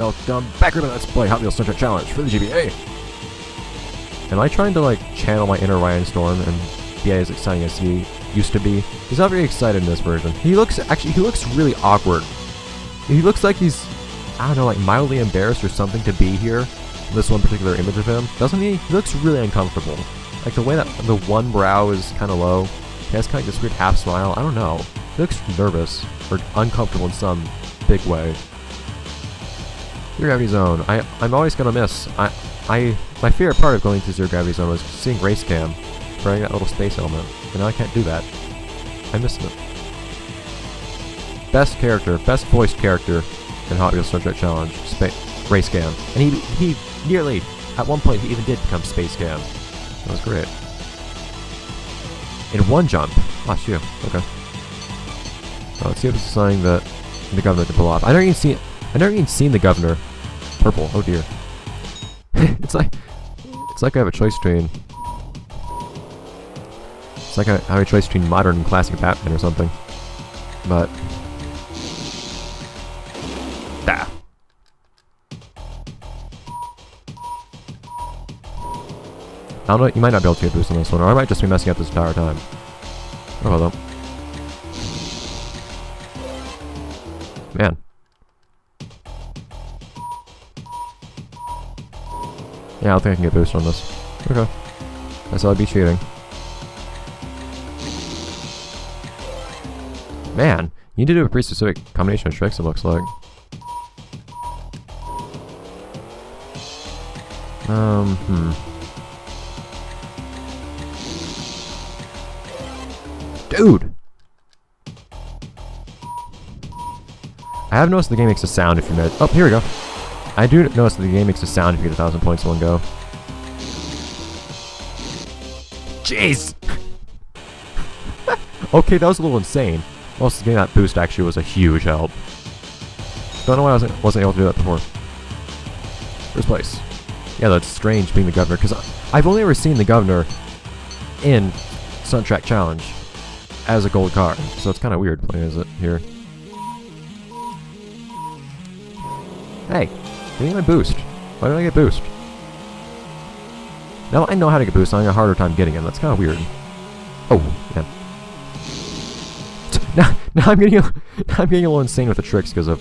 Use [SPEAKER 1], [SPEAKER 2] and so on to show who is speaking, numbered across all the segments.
[SPEAKER 1] Welcome back, everybody. Let's play Hot Wheels Stunt Track Challenge for the GBA. Am I trying to like channel my inner Ryan Storm and be as exciting as he used to be? He's not very excited in this version. He looks really awkward. He looks like he's, I don't know, like mildly embarrassed or something to be here. In this one particular image of him, doesn't he? He looks really uncomfortable. Like the way that the one brow is kind of low. He has kind of like this weird half smile. I don't know. He looks nervous or uncomfortable in some big way. Zero Gravity Zone. I'm always gonna miss. My favorite part of going to Zero Gravity Zone was seeing Race Cam wearing that little space helmet. And now I can't do that. I missed it. Best character, best voiced character in Hot Wheels Stunt Track Challenge, Race Cam. And he nearly, at one point, he even did become Space Cam. That was great. In one jump. Ah, shoot. Okay. Oh, let's see if it's something that the governor can pull off. I've never even seen the governor. Purple. Oh dear. it's like I have a choice between. It's like I have a choice between modern and classic Batman or something. But. Ah. I don't know. You might not be able to get a boost on this one, or I might just be messing up this entire time. Oh well, though. Man. Yeah, I don't think I can get a boost on this. Okay. Guess I'd be cheating. Man, you need to do a pretty specific combination of tricks, it looks like. Dude! I have noticed the game makes a sound if you mid. Oh, here we go. I do notice that the game makes a sound if you get 1,000 points in one go. Jeez! Okay, that was a little insane. Also, getting that boost actually was a huge help. Don't know why I wasn't able to do that before. First place. Yeah, that's strange being the governor, because I've only ever seen the governor in Stunt Track Challenge as a gold car, so it's kind of weird playing as it here. Hey, give me my boost. Why did I get boost? Now I know how to get boost, I'm having a harder time getting him. That's kind of weird. Oh, yeah. Now I'm getting a little insane with the tricks because of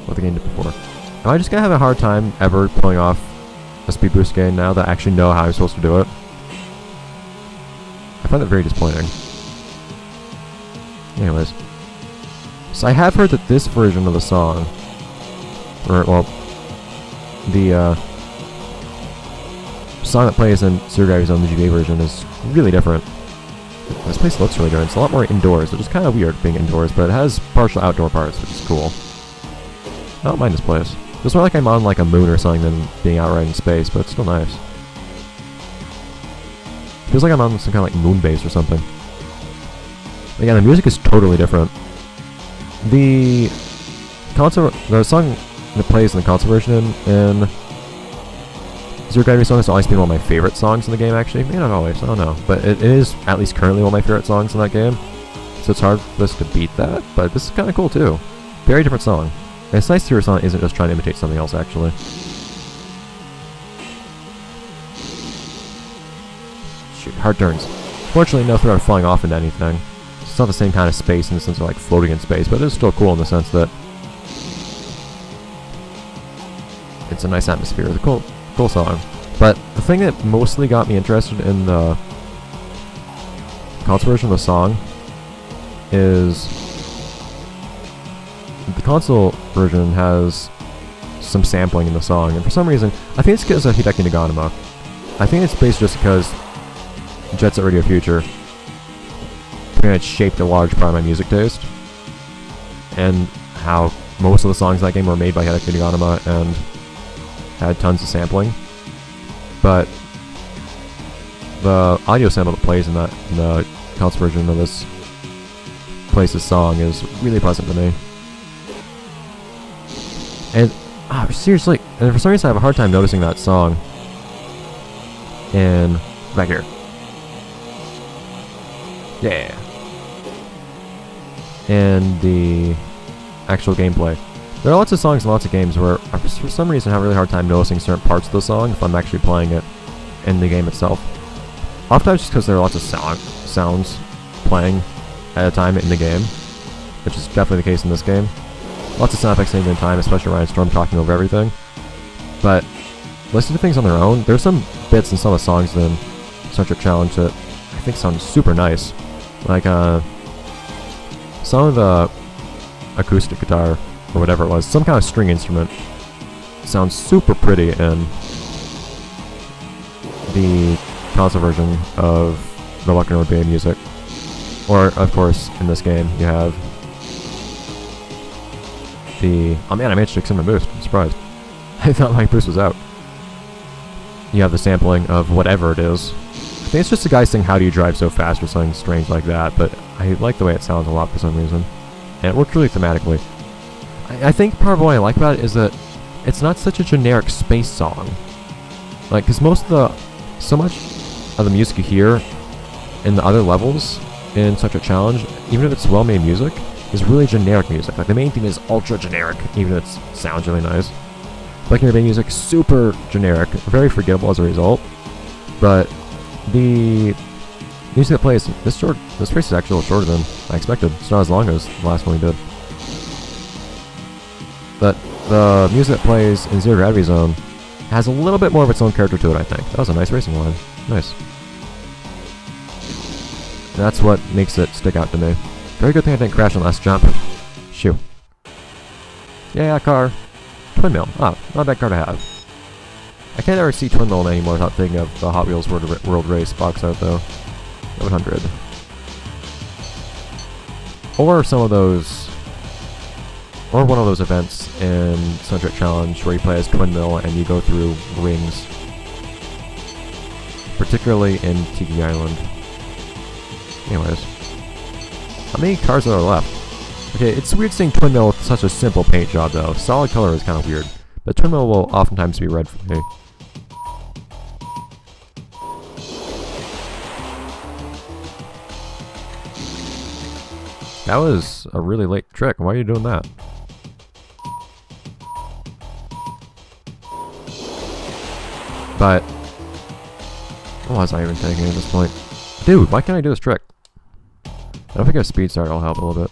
[SPEAKER 1] what the game did before. Am I just gonna have a hard time ever pulling off a speed boost game now that I actually know how I'm supposed to do it? I find that very disappointing. Anyways. So I have heard that this version of the song, or, well, the song that plays in Zero Gravity Zone, the GBA version, is really different. This place looks really good. It's a lot more indoors, which is kind of weird being indoors, but it has partial outdoor parts, which is cool. I don't mind this place. It's more like I'm on like a moon or something than being outright in space, but it's still nice. Feels like I'm on some kind of like moon base or something. But yeah, the music is totally different. The song that plays in the console version in Zero Gravity Zone has always been one of my favorite songs in the game, actually. Maybe not always, I don't know. But it is at least currently one of my favorite songs in that game. So it's hard for us to beat that, but this is kind of cool too. Very different song. And it's nice to hear a song isn't just trying to imitate something else, actually. Shoot, hard turns. Fortunately, no threat of flying off into anything. It's not the same kind of space in the sense of like floating in space, but it is still cool in the sense that it's a nice atmosphere. It's a cool song. But the thing that mostly got me interested in the console version of the song is the console version has some sampling in the song, and for some reason, I think it's because of Hideki Naganuma. I think it's based just because Jet Set Radio Future pretty much shaped a large part of my music taste, and how most of the songs in that game were made by Hideki Naganuma and had tons of sampling. But the audio sample that plays in the console version of this place's song is really pleasant to me. And seriously, and for some reason I have a hard time noticing that song in back here. Yeah. And the actual gameplay. There are lots of songs and lots of games where, for some reason, I have a really hard time noticing certain parts of the song if I'm actually playing it in the game itself. Oftentimes just because there are lots of sounds playing at a time in the game, which is definitely the case in this game. Lots of sound effects at any given time, especially Ryan Storm talking over everything. But listening to things on their own, there's some bits in some of the songs in Stunt Track Challenge that I think sound super nice. Like some of the acoustic guitar, or whatever it was, some kind of string instrument, sounds super pretty in the console version of the Luck and GBA music. Or, of course, in this game, you have the... Oh man, I managed to extend my boost. I'm surprised. I thought my boost was out. You have the sampling of whatever it is. I think it's just a guy saying, "How do you drive so fast?" or something strange like that, but I like the way it sounds a lot for some reason. And it works really thematically. I think part of what I like about it is that it's not such a generic space song. Like, because so much of the music you hear in the other levels in Stunt Track Challenge, even if it's well-made music, is really generic music. Like, the main theme is ultra generic, even if it sounds really nice. Like in GBA music, super generic, very forgettable as a result. But the music that plays, this race is actually a little shorter than I expected. It's not as long as the last one we did. But the music that plays in Zero Gravity Zone has a little bit more of its own character to it, I think. That was a nice racing line. Nice. And that's what makes it stick out to me. Very good thing I didn't crash on the last jump. Shoo. Yeah, car. Twin Mill. Ah, not a bad car to have. I can't ever see Twin Mill anymore without thinking of the Hot Wheels World Race box art, though. 100. Or some of those... Or one of those events in Stunt Track Challenge where you play as Twin Mill and you go through rings. Particularly in Tiki Island. Anyways. How many cars are there left? Okay, it's weird seeing Twin Mill with such a simple paint job though. Solid color is kind of weird. But Twin Mill will oftentimes be red for me. That was a really late trick. Why are you doing that? But what was I even thinking at this point? Dude, why can't I do this trick? I don't think a speed start will help a little bit.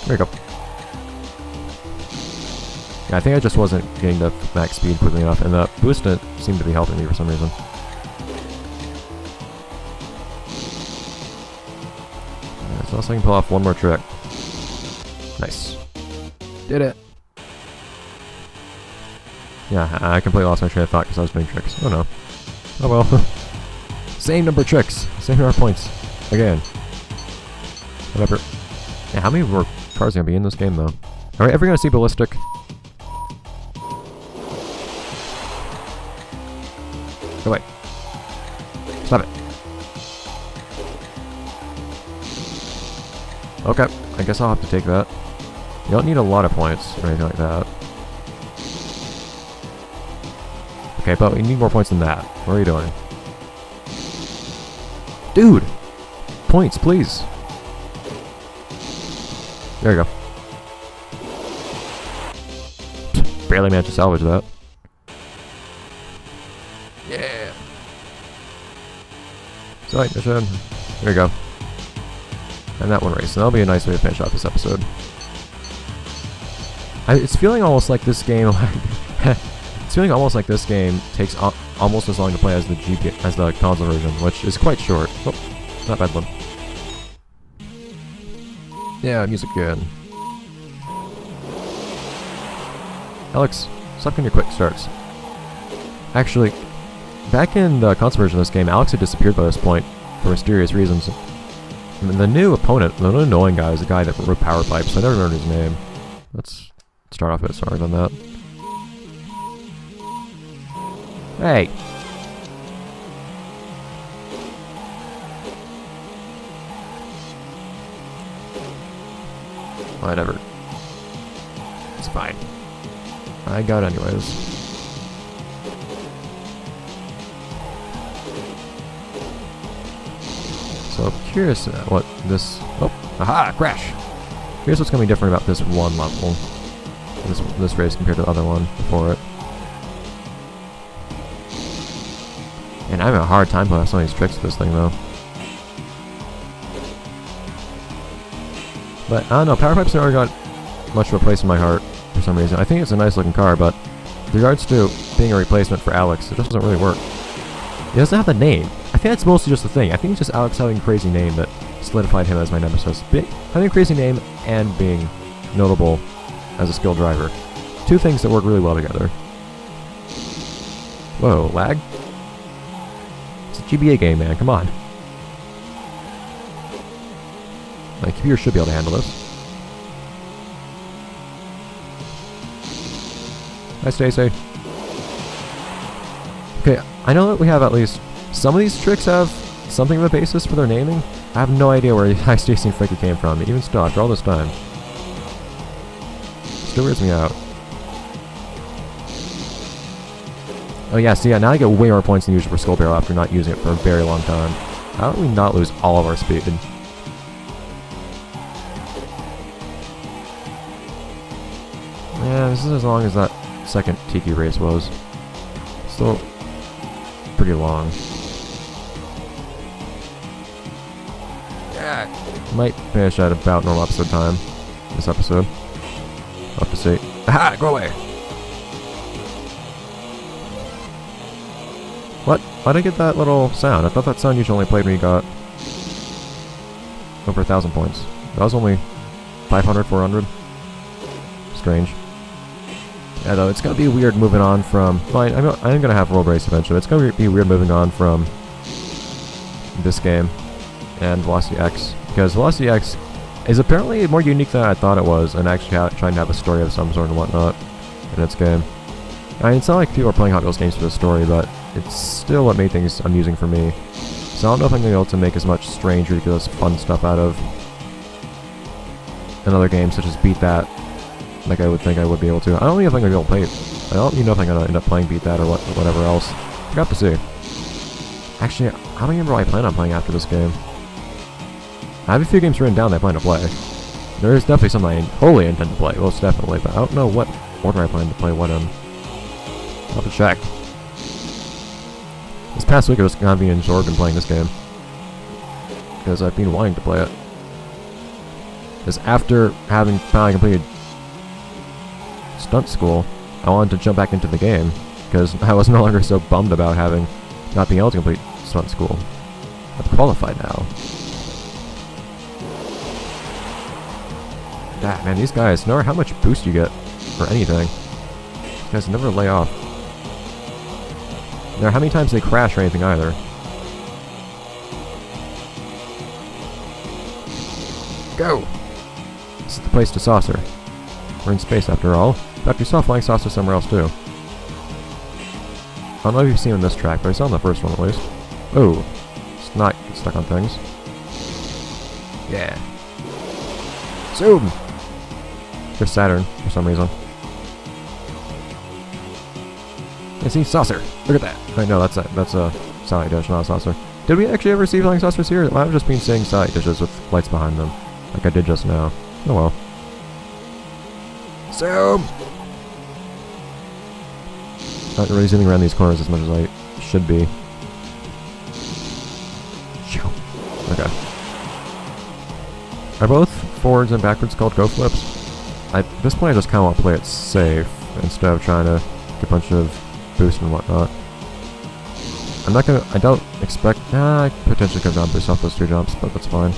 [SPEAKER 1] There you go. Yeah, I think I just wasn't getting the max speed quickly enough, and the boost didn't seem to be helping me for some reason. Yeah, so I can pull off one more trick. Nice. Did it. Yeah, I completely lost my train of thought because I was doing tricks. Oh no. Oh well. Same number of tricks. Same number of points. Again. Whatever. Yeah, how many more cars are going to be in this game, though? Are we ever going to see Ballistic? Go away. Stop it. Okay, I guess I'll have to take that. You don't need a lot of points or anything like that. Okay, but we need more points than that. What are you doing? Dude! Points, please! There you go. Barely managed to salvage that. Yeah! Side mission. There you go. And that one race. And that'll be a nice way to finish off this episode. It's feeling almost like this game... It's feeling almost like this game takes almost as long to play as the GBA, as the console version, which is quite short. Oh, not bad one. Yeah, music good. Alex, stop getting your quick starts. Actually, back in the console version of this game, Alex had disappeared by this point for mysterious reasons. And the new opponent, the new annoying guy, is a guy that wrote Power Pipes, so I never remembered his name. Let's start off a bit sorry on that. Hey! Whatever. It's fine. I got it anyways. So I'm curious what this... Oh! Aha! Crash! Here's what's going to be different about this one level. This race compared to the other one before it. And I'm having a hard time putting some of these tricks with this thing, though. But, I don't know, Power Pipe's never got much of a place in my heart, for some reason. I think it's a nice looking car, but with regards to being a replacement for Alex, it just doesn't really work. He doesn't have the name. I think that's mostly just the thing. I think it's just Alex having a crazy name that solidified him as my nemesis. Having a crazy name and being notable as a skilled driver. Two things that work really well together. Whoa, lag? It's a GBA game, man. Come on. My computer should be able to handle this. Hi, Stacy. Okay, I know that we have at least some of these tricks have something of a basis for their naming. I have no idea where Hi, Stacy and Frankie came from, even still, after all this time. Still weirds me out. Oh yeah, see, now I get way more points than usual for Skull Barrel after not using it for a very long time. How do we not lose all of our speed? Yeah, this is as long as that second Tiki race was. Still pretty long. Yeah, might finish at about normal episode time this episode. I'll have to see. Aha! Go away! What? Why'd I get that little sound? I thought that sound usually only played when you got over 1,000 points. That was only 500, 400. Strange. Yeah, though, it's gonna be weird moving on from... Fine, I'm gonna have World Race eventually. It's gonna be weird moving on from this game and Velocity X, because Velocity X is apparently more unique than I thought it was, and actually trying to have a story of some sort and whatnot in its game. I mean, it's not like people are playing Hot Wheels games for the story, but it's still what made things amusing for me. So I don't know if I'm gonna be able to make as much strange, ridiculous, fun stuff out of another game such as Beat That, like I would think I would be able to. I don't even know if I'm going to be able to play it. I don't even know if I'm going to end up playing Beat That or whatever else. I got to see. Actually, I don't remember what I plan on playing after this game. I have a few games written down that I plan to play. There is definitely something I wholly intend to play, most definitely, but I don't know what order I plan to play what in. I'll have to check. This past week I was kind of being absorbed in playing this game, because I've been wanting to play it. Because after having finally completed Stunt School, I wanted to jump back into the game, because I was no longer so bummed about not being able to complete Stunt School. I'm qualified now. Ah, man, these guys, no matter how much boost you get for anything, these guys never lay off. No matter how many times they crash or anything either. Go! This is the place to saucer. We're in space after all. In fact, we saw flying saucer somewhere else too. I don't know if you've seen him in this track, but I saw him in the first one at least. Oh, it's not get stuck on things. Yeah. Zoom! There's Saturn for some reason. I see saucer. Look at that. I know that's a satellite dish, not a saucer. Did we actually ever see flying saucers here? I've just been seeing satellite dishes with lights behind them, like I did just now. Oh well. Zoom! Not really zooming around these corners as much as I should be. Okay. Are both forwards and backwards called go flips? At this point I just kind of want to play it safe instead of trying to get a bunch of boost and whatnot. I don't expect, I potentially could have gone boost off those two jumps, but that's fine.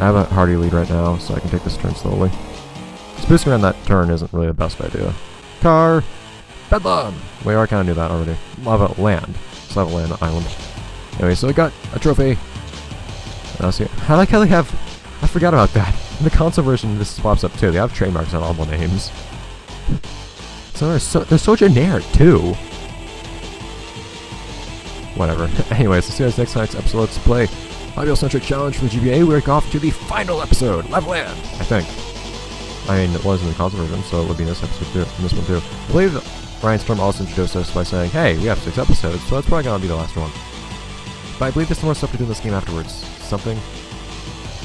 [SPEAKER 1] I have a hardy lead right now, so I can take this turn slowly. Just boosting around that turn isn't really the best idea. Car! Bedlam! We already kind of knew that already. Lava land. It's Lava Land Island. Anyway, so we got a trophy. See, I like how they have, I forgot about that. In the console version, this pops up too. They have trademarks on all the names. So they're so generic too. Whatever. Anyways, let's see you guys next episode. Let's play Hot Wheels Stunt Track Challenge from the GBA. We're off to the final episode, Lava Land, I think. I mean, it was in the console version, so it would be in this episode too, in this one too. I believe Ryan Storm also introduced us by saying, hey, we have 6 episodes, so that's probably gonna be the last one. But I believe there's more stuff to do in this game afterwards. Something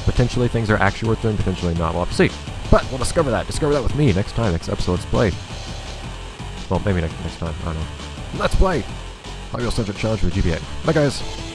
[SPEAKER 1] Potentially things are actually worth doing, potentially not. We'll have to see. But we'll discover that. Discover that with me next time, next episode Let's Play. Well, maybe next time. I don't know. Let's Play! Hot Wheels Stunt Track Challenge for the GBA. Bye, guys!